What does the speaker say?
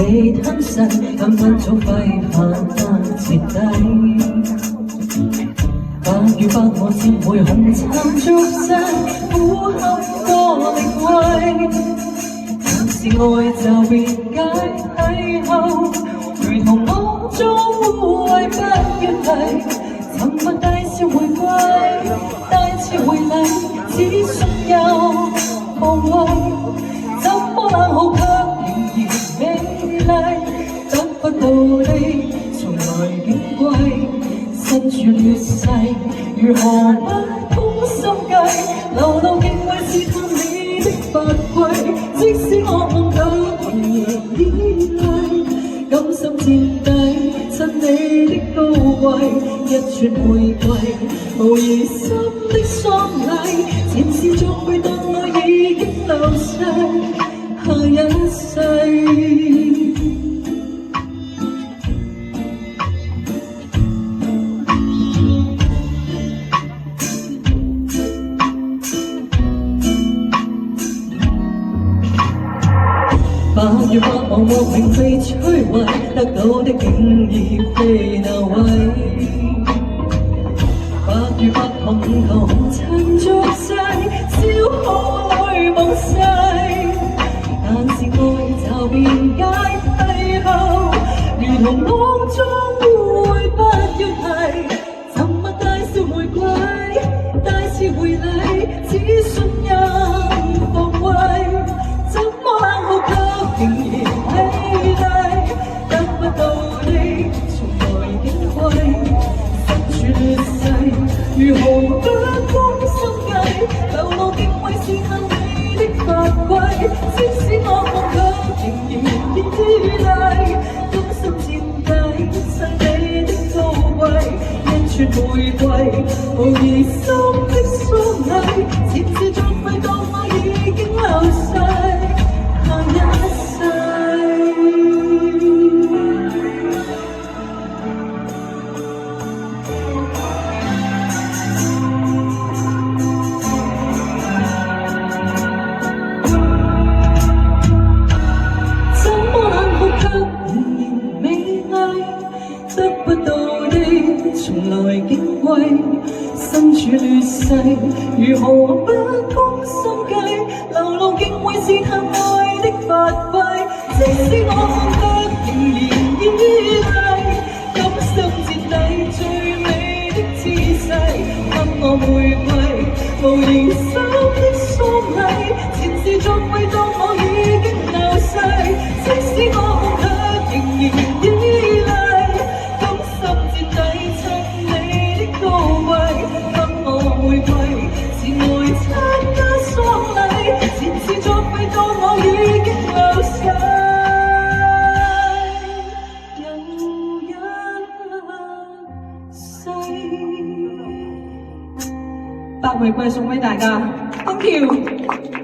被吞噬，根本早揮發得徹底。8月8我漸會紅塵俗世，苦口多力威。但是愛就別解體後，如同夢中污穢不要提。沉默大笑回歸，大次回禮，只信有無畏。怎麼冷酷卻仍然美麗，得不到的從來矜貴。身處劣勢，如何不通心計？流露敬畏試探你的法規，即使我夢到仍然依賴，甘心墊底親你的高貴。一串玫瑰，無疑心的喪禮，前事總會當我已經流逝，下一世。8月8望莫名被摧毀，得到的竟已非那位。8月8碰頭紅塵俗世，消耗淚夢逝。但是愛就變解體後，如同夢中污穢不要提。沉默大笑玫瑰，大次回禮，只信任防衛。怎麼冷酷卻仍然美麗，得不到的從來矜貴。身處劣勢，如何不攻心計？流露敬畏試探你的法規，即使我夢卻仍然依賴，甘心墊底親你的高貴。一串玫瑰，無疑心的喪禮，前事作廢當我已經流逝。從來矜貴，身處劣勢，如何不攻心計？流露敬畏試探愛的法規，即使我夢得仍然依賴，甘心墊底最美的姿勢，給我玫瑰，無言心的喪禮，前事作廢當我已經流逝，即使我夢得仍然依賴。玫瑰，前來參加喪禮，前事作廢當我已經流逝，又一世。白玫瑰送俾大家 ，Thank you。